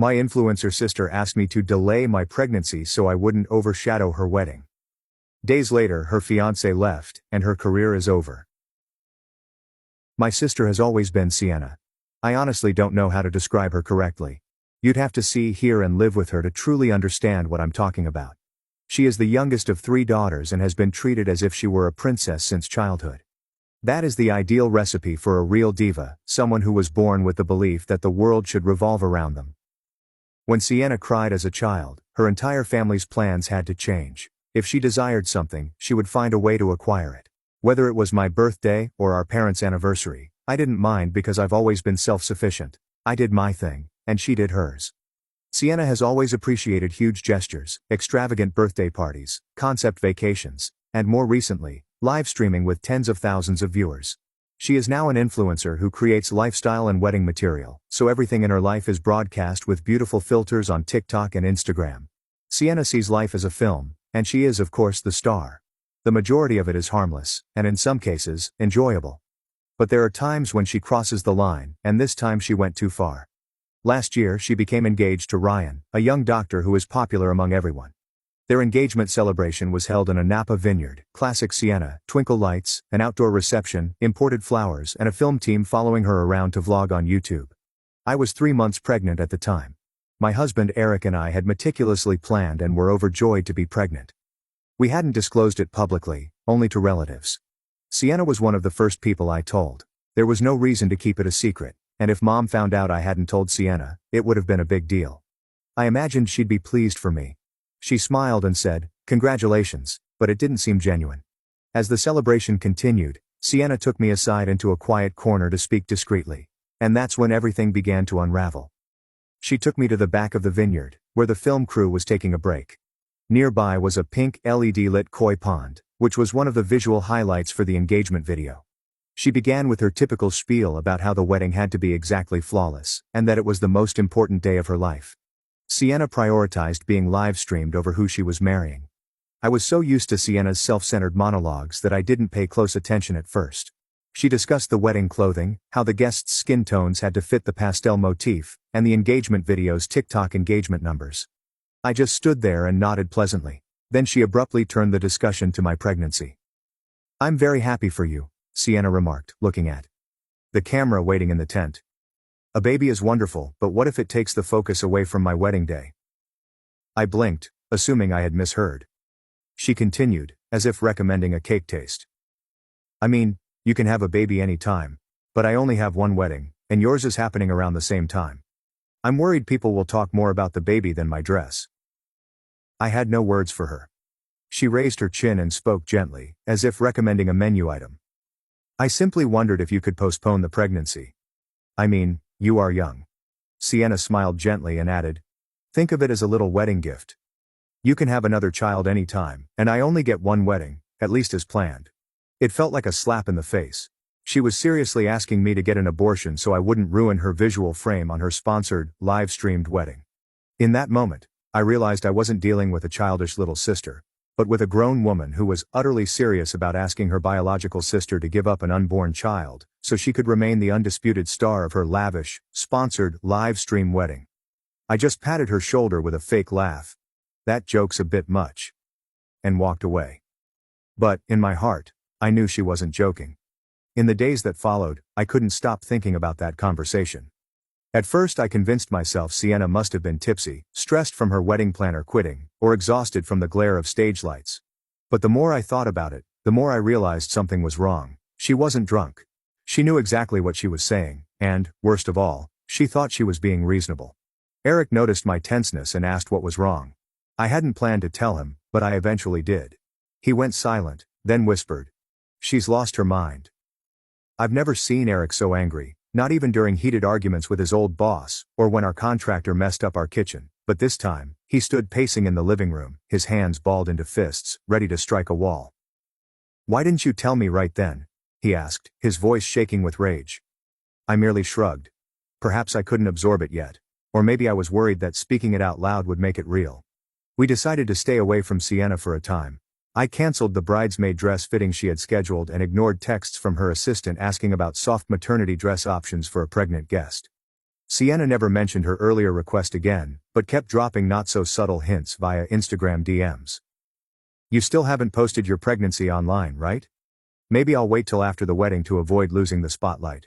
My influencer sister asked me to delay my pregnancy so I wouldn't overshadow her wedding. Days later, her fiancé left, and her career is over. My sister has always been Sienna. I honestly don't know how to describe her correctly. You'd have to see, hear, and live with her to truly understand what I'm talking about. She is the youngest of 3 daughters and has been treated as if she were a princess since childhood. That is the ideal recipe for a real diva, someone who was born with the belief that the world should revolve around them. When Sienna cried as a child, her entire family's plans had to change. If she desired something, she would find a way to acquire it. Whether it was my birthday or our parents' anniversary, I didn't mind because I've always been self-sufficient. I did my thing, and she did hers. Sienna has always appreciated huge gestures, extravagant birthday parties, concept vacations, and more recently, live streaming with tens of thousands of viewers. She is now an influencer who creates lifestyle and wedding material, so everything in her life is broadcast with beautiful filters on TikTok and Instagram. Sienna sees life as a film, and she is of course the star. The majority of it is harmless, and in some cases, enjoyable. But there are times when she crosses the line, and this time she went too far. Last year she became engaged to Ryan, a young doctor who is popular among everyone. Their engagement celebration was held in a Napa vineyard, classic Sienna, twinkle lights, an outdoor reception, imported flowers, and a film team following her around to vlog on YouTube. I was 3 months pregnant at the time. My husband Eric and I had meticulously planned and were overjoyed to be pregnant. We hadn't disclosed it publicly, only to relatives. Sienna was one of the first people I told. There was no reason to keep it a secret, and if Mom found out I hadn't told Sienna, it would have been a big deal. I imagined she'd be pleased for me. She smiled and said, "Congratulations," but it didn't seem genuine. As the celebration continued, Sienna took me aside into a quiet corner to speak discreetly. And that's when everything began to unravel. She took me to the back of the vineyard, where the film crew was taking a break. Nearby was a pink LED-lit koi pond, which was one of the visual highlights for the engagement video. She began with her typical spiel about how the wedding had to be exactly flawless, and that it was the most important day of her life. Sienna prioritized being live-streamed over who she was marrying. I was so used to Sienna's self-centered monologues that I didn't pay close attention at first. She discussed the wedding clothing, how the guests' skin tones had to fit the pastel motif, and the engagement video's TikTok engagement numbers. I just stood there and nodded pleasantly. Then she abruptly turned the discussion to my pregnancy. "I'm very happy for you," Sienna remarked, looking at the camera waiting in the tent. "A baby is wonderful, but what if it takes the focus away from my wedding day?" I blinked, assuming I had misheard. She continued, as if recommending a cake taste. "I mean, you can have a baby any time, but I only have one wedding, and yours is happening around the same time. I'm worried people will talk more about the baby than my dress." I had no words for her. She raised her chin and spoke gently, as if recommending a menu item. "I simply wondered if you could postpone the pregnancy. I mean, you are young." Sienna smiled gently and added, "Think of it as a little wedding gift. You can have another child any time, and I only get one wedding, at least as planned." It felt like a slap in the face. She was seriously asking me to get an abortion so I wouldn't ruin her visual frame on her sponsored, live-streamed wedding. In that moment, I realized I wasn't dealing with a childish little sister, but with a grown woman who was utterly serious about asking her biological sister to give up an unborn child, so she could remain the undisputed star of her lavish, sponsored, live-stream wedding. I just patted her shoulder with a fake laugh. "That joke's a bit much." And walked away. But, in my heart, I knew she wasn't joking. In the days that followed, I couldn't stop thinking about that conversation. At first I convinced myself Sienna must have been tipsy, stressed from her wedding planner quitting, or exhausted from the glare of stage lights. But the more I thought about it, the more I realized something was wrong. She wasn't drunk. She knew exactly what she was saying, and, worst of all, she thought she was being reasonable. Eric noticed my tenseness and asked what was wrong. I hadn't planned to tell him, but I eventually did. He went silent, then whispered, "She's lost her mind." I've never seen Eric so angry, not even during heated arguments with his old boss, or when our contractor messed up our kitchen, but this time, he stood pacing in the living room, his hands balled into fists, ready to strike a wall. "Why didn't you tell me right then?" he asked, his voice shaking with rage. I merely shrugged. Perhaps I couldn't absorb it yet. Or maybe I was worried that speaking it out loud would make it real. We decided to stay away from Sienna for a time. I canceled the bridesmaid dress fitting she had scheduled and ignored texts from her assistant asking about soft maternity dress options for a pregnant guest. Sienna never mentioned her earlier request again, but kept dropping not-so-subtle hints via Instagram DMs. You still haven't posted your pregnancy online, right? Maybe I'll wait till after the wedding to avoid losing the spotlight.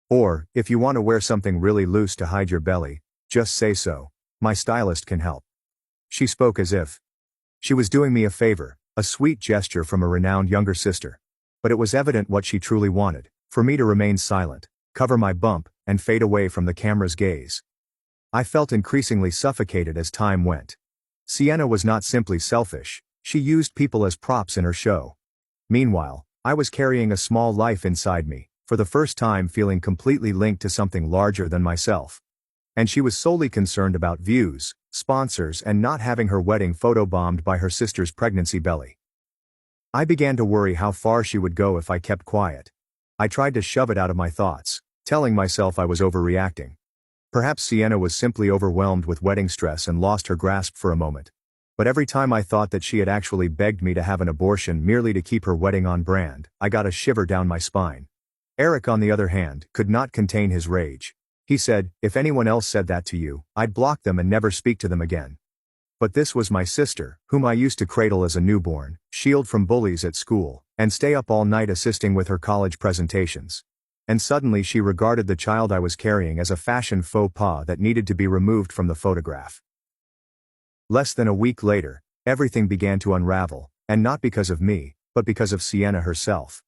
Or, if you want to wear something really loose to hide your belly, just say so. My stylist can help. She spoke as if she was doing me a favor, a sweet gesture from a renowned younger sister. But it was evident what she truly wanted, for me to remain silent, cover my bump, and fade away from the camera's gaze. I felt increasingly suffocated as time went. Sienna was not simply selfish, she used people as props in her show. Meanwhile, I was carrying a small life inside me, for the first time feeling completely linked to something larger than myself. And she was solely concerned about views, sponsors, and not having her wedding photobombed by her sister's pregnancy belly. I began to worry how far she would go if I kept quiet. I tried to shove it out of my thoughts, telling myself I was overreacting. Perhaps Sienna was simply overwhelmed with wedding stress and lost her grasp for a moment. But every time I thought that she had actually begged me to have an abortion merely to keep her wedding on brand, I got a shiver down my spine. Eric, on the other hand, could not contain his rage. He said, if anyone else said that to you, I'd block them and never speak to them again. But this was my sister, whom I used to cradle as a newborn, shield from bullies at school, and stay up all night assisting with her college presentations. And suddenly she regarded the child I was carrying as a fashion faux pas that needed to be removed from the photograph. Less than a week later, everything began to unravel, and not because of me, but because of Sienna herself.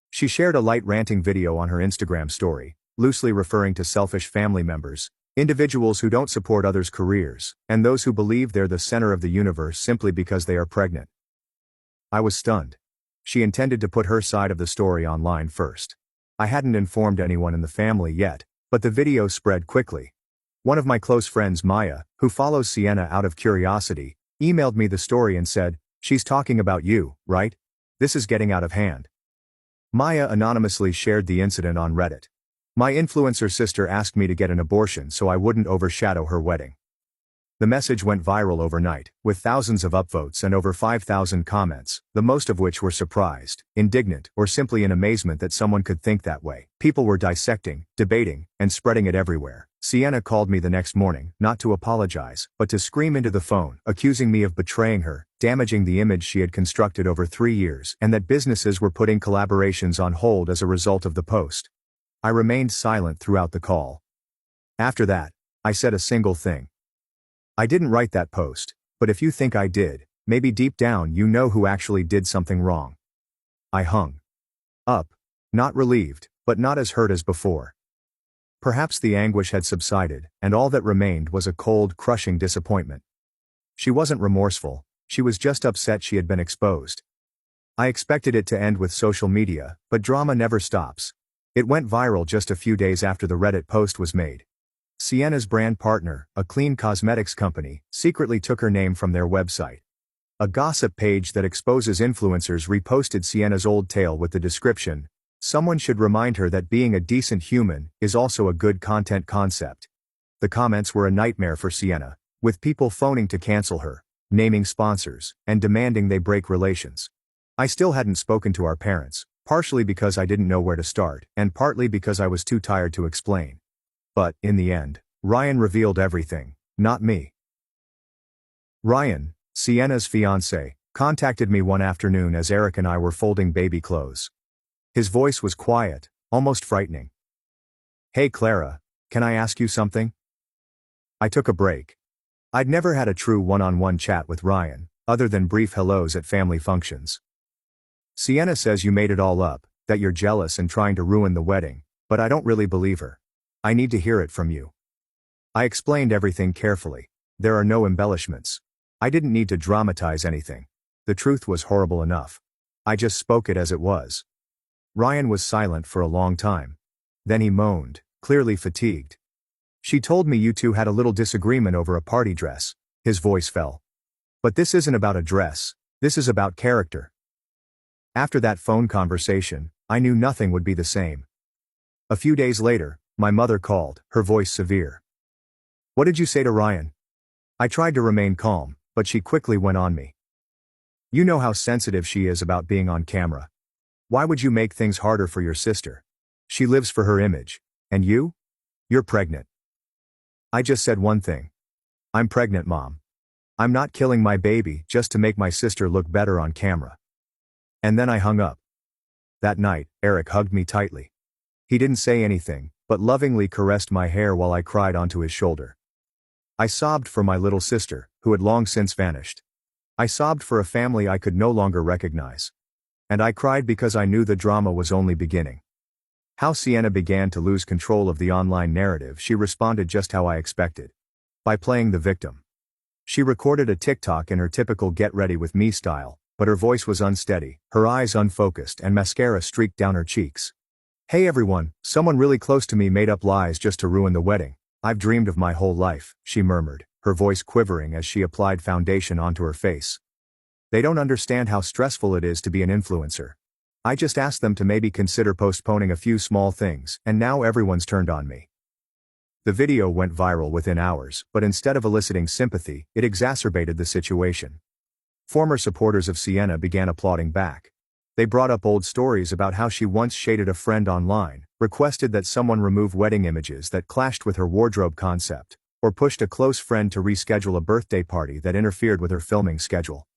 She shared a light ranting video on her Instagram story, loosely referring to selfish family members, individuals who don't support others' careers, and those who believe they're the center of the universe simply because they are pregnant. I was stunned. She intended to put her side of the story online first. I hadn't informed anyone in the family yet, but the video spread quickly. One of my close friends, Maya, who follows Sienna out of curiosity, emailed me the story and said, "She's talking about you, right? This is getting out of hand." Maya anonymously shared the incident on Reddit. My influencer sister asked me to get an abortion so I wouldn't overshadow her wedding. The message went viral overnight, with thousands of upvotes and over 5,000 comments, the most of which were surprised, indignant, or simply in amazement that someone could think that way. People were dissecting, debating, and spreading it everywhere. Sienna called me the next morning, not to apologize, but to scream into the phone, accusing me of betraying her, damaging the image she had constructed over 3 years, and that businesses were putting collaborations on hold as a result of the post. I remained silent throughout the call. After that, I said a single thing. I didn't write that post, but if you think I did, maybe deep down you know who actually did something wrong. I hung up, not relieved, but not as hurt as before. Perhaps the anguish had subsided, and all that remained was a cold, crushing disappointment. She wasn't remorseful, she was just upset she had been exposed. I expected it to end with social media, but drama never stops. It went viral just a few days after the Reddit post was made. Sienna's brand partner, a clean cosmetics company, secretly took her name from their website. A gossip page that exposes influencers reposted Sienna's old tale with the description, "Someone should remind her that being a decent human is also a good content concept." The comments were a nightmare for Sienna, with people phoning to cancel her, naming sponsors, and demanding they break relations. I still hadn't spoken to our parents, partially because I didn't know where to start, and partly because I was too tired to explain. But, in the end, Ryan revealed everything, not me. Ryan, Sienna's fiancé, contacted me one afternoon as Eric and I were folding baby clothes. His voice was quiet, almost frightening. "Hey Clara, can I ask you something?" I took a break. I'd never had a true one-on-one chat with Ryan, other than brief hellos at family functions. "Sienna says you made it all up, that you're jealous and trying to ruin the wedding, but I don't really believe her. I need to hear it from you." I explained everything carefully. There are no embellishments. I didn't need to dramatize anything. The truth was horrible enough. I just spoke it as it was. Ryan was silent for a long time. Then he moaned, clearly fatigued. "She told me you two had a little disagreement over a party dress." His voice fell. "But this isn't about a dress, this is about character." After that phone conversation, I knew nothing would be the same. A few days later, my mother called, her voice severe. "What did you say to Ryan?" I tried to remain calm, but she quickly went on me. "You know how sensitive she is about being on camera. Why would you make things harder for your sister? She lives for her image. And you? You're pregnant. I just said one thing. I'm pregnant, Mom. I'm not killing my baby just to make my sister look better on camera. And then I hung up. That night, Eric hugged me tightly. He didn't say anything, but lovingly caressed my hair while I cried onto his shoulder. I sobbed for my little sister, who had long since vanished. I sobbed for a family I could no longer recognize. And I cried because I knew the drama was only beginning. How Sienna began to lose control of the online narrative. She responded just how I expected. By playing the victim. She recorded a TikTok in her typical get ready with me style, but her voice was unsteady, her eyes unfocused, and mascara streaked down her cheeks. Hey everyone, someone really close to me made up lies just to ruin the wedding. I've dreamed of my whole life, she murmured, her voice quivering as she applied foundation onto her face. They don't understand how stressful it is to be an influencer. I just asked them to maybe consider postponing a few small things, and now everyone's turned on me. The video went viral within hours, but instead of eliciting sympathy, it exacerbated the situation. Former supporters of Sienna began applauding back. They brought up old stories about how she once shaded a friend online, requested that someone remove wedding images that clashed with her wardrobe concept, or pushed a close friend to reschedule a birthday party that interfered with her filming schedule.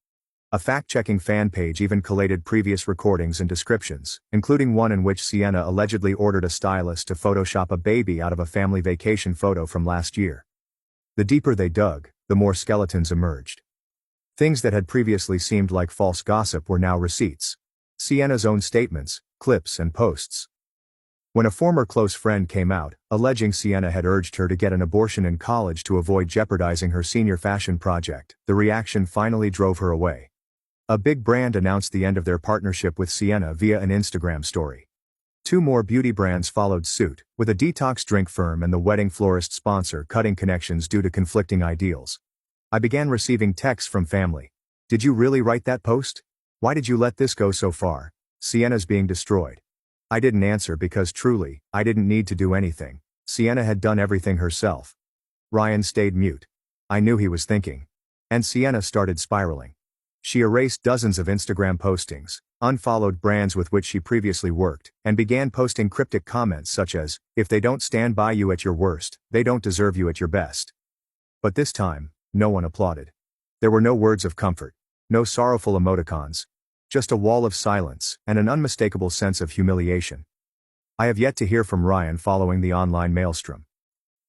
A fact-checking fan page even collated previous recordings and descriptions, including one in which Sienna allegedly ordered a stylist to Photoshop a baby out of a family vacation photo from last year. The deeper they dug, the more skeletons emerged. Things that had previously seemed like false gossip were now receipts. Sienna's own statements, clips, and posts. When a former close friend came out, alleging Sienna had urged her to get an abortion in college to avoid jeopardizing her senior fashion project, the reaction finally drove her away. A big brand announced the end of their partnership with Sienna via an Instagram story. 2 more beauty brands followed suit, with a detox drink firm and the wedding florist sponsor cutting connections due to conflicting ideals. I began receiving texts from family. Did you really write that post? Why did you let this go so far? Sienna's being destroyed. I didn't answer because truly, I didn't need to do anything. Sienna had done everything herself. Ryan stayed mute. I knew he was thinking. And Sienna started spiraling. She erased dozens of Instagram postings, unfollowed brands with which she previously worked, and began posting cryptic comments such as, "If they don't stand by you at your worst, they don't deserve you at your best." But this time, no one applauded. There were no words of comfort, no sorrowful emoticons, just a wall of silence and an unmistakable sense of humiliation. I have yet to hear from Ryan following the online maelstrom.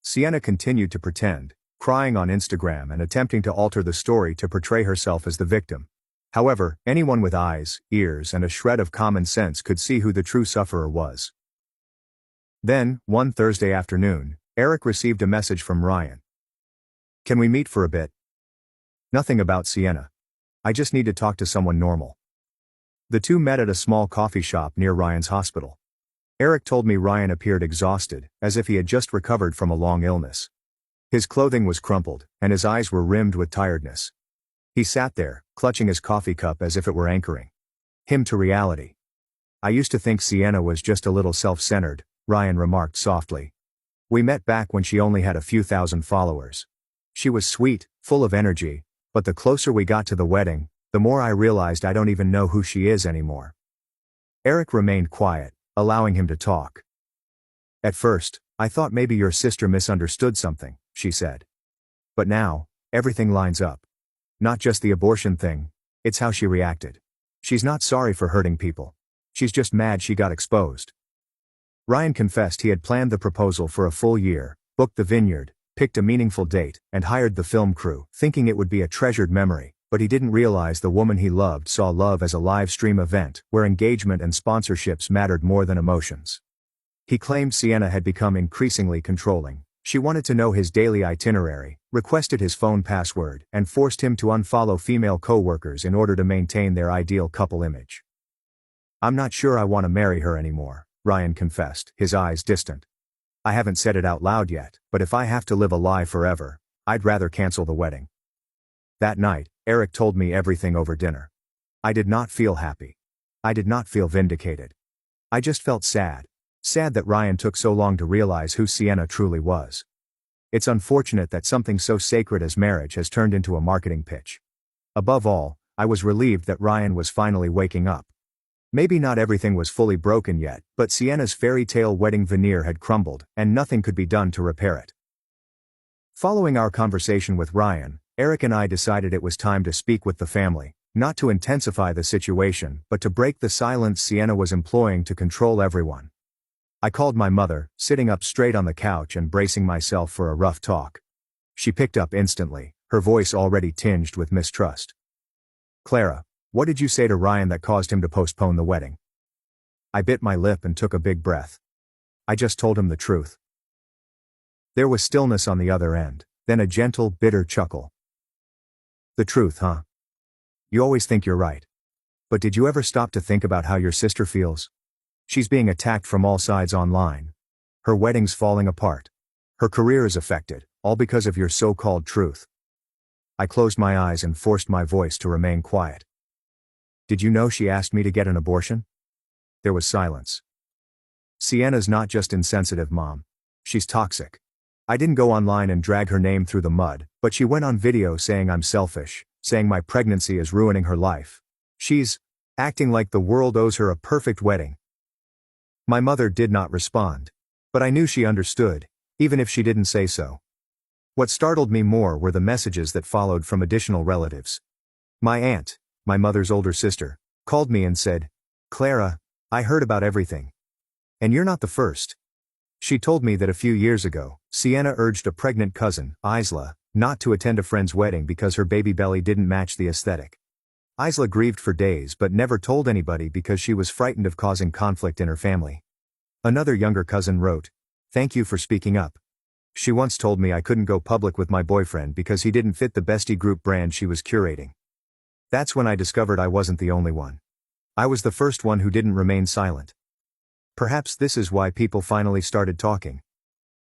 Sienna continued to pretend, crying on Instagram and attempting to alter the story to portray herself as the victim. However, anyone with eyes, ears, and a shred of common sense could see who the true sufferer was. Then, one Thursday afternoon, Eric received a message from Ryan. "Can we meet for a bit?" "Nothing about Sienna. I just need to talk to someone normal." The two met at a small coffee shop near Ryan's hospital. Eric told me Ryan appeared exhausted, as if he had just recovered from a long illness. His clothing was crumpled, and his eyes were rimmed with tiredness. He sat there, clutching his coffee cup as if it were anchoring him to reality. "I used to think Sienna was just a little self-centered," Ryan remarked softly. "We met back when she only had a few thousand followers. She was sweet, full of energy, but the closer we got to the wedding, the more I realized I don't even know who she is anymore." Eric remained quiet, allowing him to talk. "At first, I thought maybe your sister misunderstood something," she said. "But now, everything lines up. Not just the abortion thing, it's how she reacted. She's not sorry for hurting people. She's just mad she got exposed." Ryan confessed he had planned the proposal for a full year, booked the vineyard, picked a meaningful date, and hired the film crew, thinking it would be a treasured memory, but he didn't realize the woman he loved saw love as a live stream event, where engagement and sponsorships mattered more than emotions. He claimed Sienna had become increasingly controlling. She wanted to know his daily itinerary, requested his phone password, and forced him to unfollow female co-workers in order to maintain their ideal couple image. "I'm not sure I want to marry her anymore," Ryan confessed, his eyes distant. "I haven't said it out loud yet, but if I have to live a lie forever, I'd rather cancel the wedding." That night, Eric told me everything over dinner. I did not feel happy. I did not feel vindicated. I just felt sad. Sad that Ryan took so long to realize who Sienna truly was. It's unfortunate that something so sacred as marriage has turned into a marketing pitch. Above all, I was relieved that Ryan was finally waking up. Maybe not everything was fully broken yet, but Sienna's fairy tale wedding veneer had crumbled, and nothing could be done to repair it. Following our conversation with Ryan, Eric and I decided it was time to speak with the family, not to intensify the situation, but to break the silence Sienna was employing to control everyone. I called my mother, sitting up straight on the couch and bracing myself for a rough talk. She picked up instantly, her voice already tinged with mistrust. "Clara, what did you say to Ryan that caused him to postpone the wedding?" I bit my lip and took a big breath. I just told him the truth. There was stillness on the other end, then a gentle, bitter chuckle. "The truth, huh? You always think you're right. But did you ever stop to think about how your sister feels? She's being attacked from all sides online. Her wedding's falling apart. Her career is affected, all because of your so-called truth." I closed my eyes and forced my voice to remain quiet. "Did you know she asked me to get an abortion?" There was silence. "Sienna's not just insensitive, Mom. She's toxic. I didn't go online and drag her name through the mud, but she went on video saying I'm selfish, saying my pregnancy is ruining her life. She's acting like the world owes her a perfect wedding." My mother did not respond. But I knew she understood, even if she didn't say so. What startled me more were the messages that followed from additional relatives. My aunt, my mother's older sister, called me and said, "Clara, I heard about everything. And you're not the first." She told me that a few years ago, Sienna urged a pregnant cousin, Isla, not to attend a friend's wedding because her baby belly didn't match the aesthetic. Isla grieved for days but never told anybody because she was frightened of causing conflict in her family. Another younger cousin wrote, "Thank you for speaking up. She once told me I couldn't go public with my boyfriend because he didn't fit the bestie group brand she was curating." That's when I discovered I wasn't the only one. I was the first one who didn't remain silent. Perhaps this is why people finally started talking.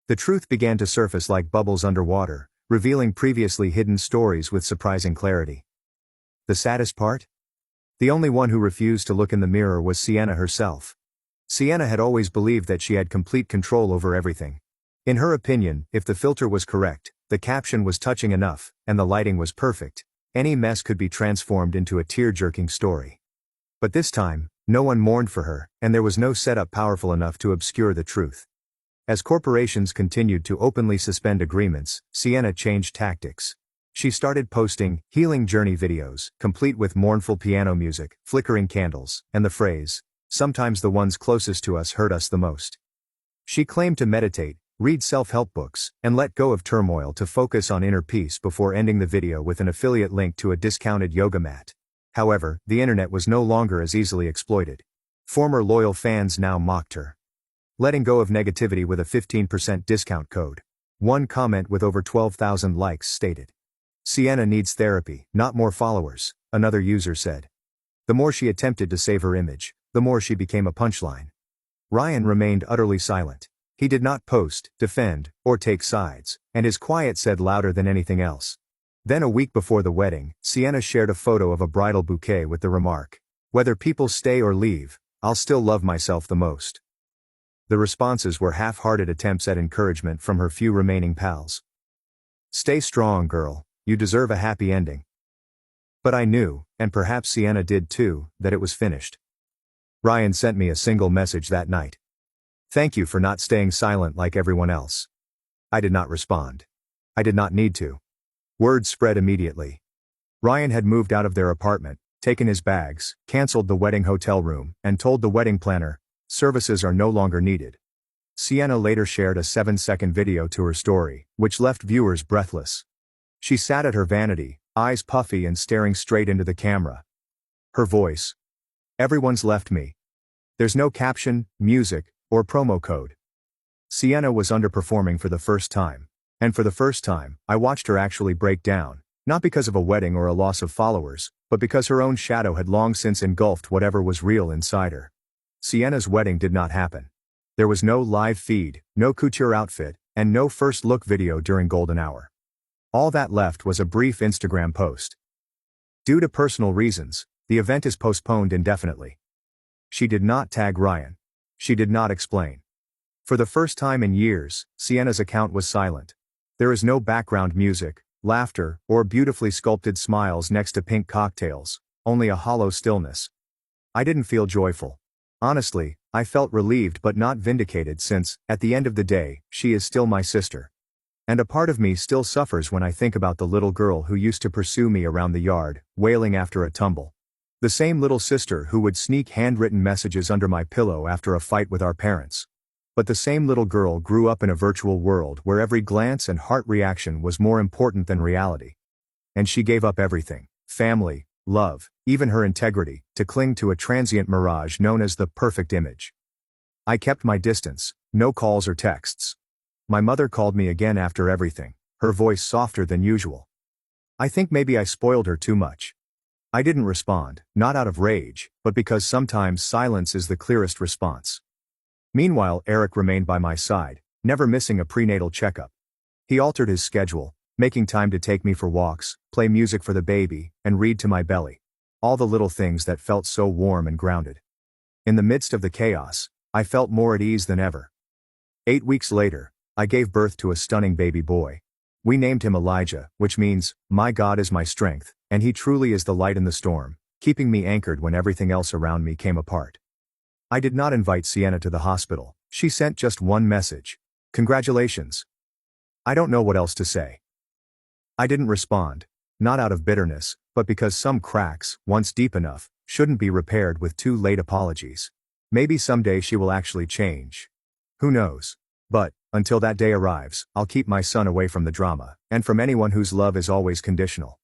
The truth began to surface like bubbles underwater, revealing previously hidden stories with surprising clarity. The saddest part? The only one who refused to look in the mirror was Sienna herself. Sienna had always believed that she had complete control over everything. In her opinion, if the filter was correct, the caption was touching enough, and the lighting was perfect, any mess could be transformed into a tear-jerking story. But this time, no one mourned for her, and there was no setup powerful enough to obscure the truth. As corporations continued to openly suspend agreements, Sienna changed tactics. She started posting healing journey videos, complete with mournful piano music, flickering candles, and the phrase, "Sometimes the ones closest to us hurt us the most." She claimed to meditate, read self-help books, and let go of turmoil to focus on inner peace before ending the video with an affiliate link to a discounted yoga mat. However, the internet was no longer as easily exploited. Former loyal fans now mocked her. Letting go of negativity with a 15% discount code. One comment with over 12,000 likes stated, "Sienna needs therapy, not more followers," another user said. The more she attempted to save her image, the more she became a punchline. Ryan remained utterly silent. He did not post, defend, or take sides, and his quiet said louder than anything else. Then a week before the wedding, Sienna shared a photo of a bridal bouquet with the remark, "Whether people stay or leave, I'll still love myself the most." The responses were half-hearted attempts at encouragement from her few remaining pals. "Stay strong, girl, you deserve a happy ending." But I knew, and perhaps Sienna did too, that it was finished. Ryan sent me a single message that night. "Thank you for not staying silent like everyone else." I did not respond. I did not need to. Word spread immediately. Ryan had moved out of their apartment, taken his bags, canceled the wedding hotel room, and told the wedding planner, "Services are no longer needed." Sienna later shared a 7-second video to her story, which left viewers breathless. She sat at her vanity, eyes puffy and staring straight into the camera. Her voice. "Everyone's left me. There's no caption, music, or promo code." Sienna was underperforming for the first time. And for the first time, I watched her actually break down, not because of a wedding or a loss of followers, but because her own shadow had long since engulfed whatever was real inside her. Sienna's wedding did not happen. There was no live feed, no couture outfit, and no first look video during golden hour. All that left was a brief Instagram post. "Due to personal reasons, the event is postponed indefinitely." She did not tag Ryan. She did not explain. For the first time in years, Sienna's account was silent. There is no background music, laughter, or beautifully sculpted smiles next to pink cocktails, only a hollow stillness. I didn't feel joyful. Honestly, I felt relieved but not vindicated since, at the end of the day, she is still my sister. And a part of me still suffers when I think about the little girl who used to pursue me around the yard, wailing after a tumble. The same little sister who would sneak handwritten messages under my pillow after a fight with our parents. But the same little girl grew up in a virtual world where every glance and heart reaction was more important than reality. And she gave up everything, family, love, even her integrity, to cling to a transient mirage known as the perfect image. I kept my distance, no calls or texts. My mother called me again after everything, her voice softer than usual. I think maybe I spoiled her too much. I didn't respond, not out of rage, but because sometimes silence is the clearest response. Meanwhile, Eric remained by my side, never missing a prenatal checkup. He altered his schedule, making time to take me for walks, play music for the baby, and read to my belly. All the little things that felt so warm and grounded. In the midst of the chaos, I felt more at ease than ever. 8 weeks later, I gave birth to a stunning baby boy. We named him Elijah, which means, "My God is my strength," and he truly is the light in the storm, keeping me anchored when everything else around me came apart. I did not invite Sienna to the hospital. She sent just one message. "Congratulations." I don't know what else to say. I didn't respond, not out of bitterness, but because some cracks, once deep enough, shouldn't be repaired with too late apologies. Maybe someday she will actually change. Who knows? But, until that day arrives, I'll keep my son away from the drama, and from anyone whose love is always conditional.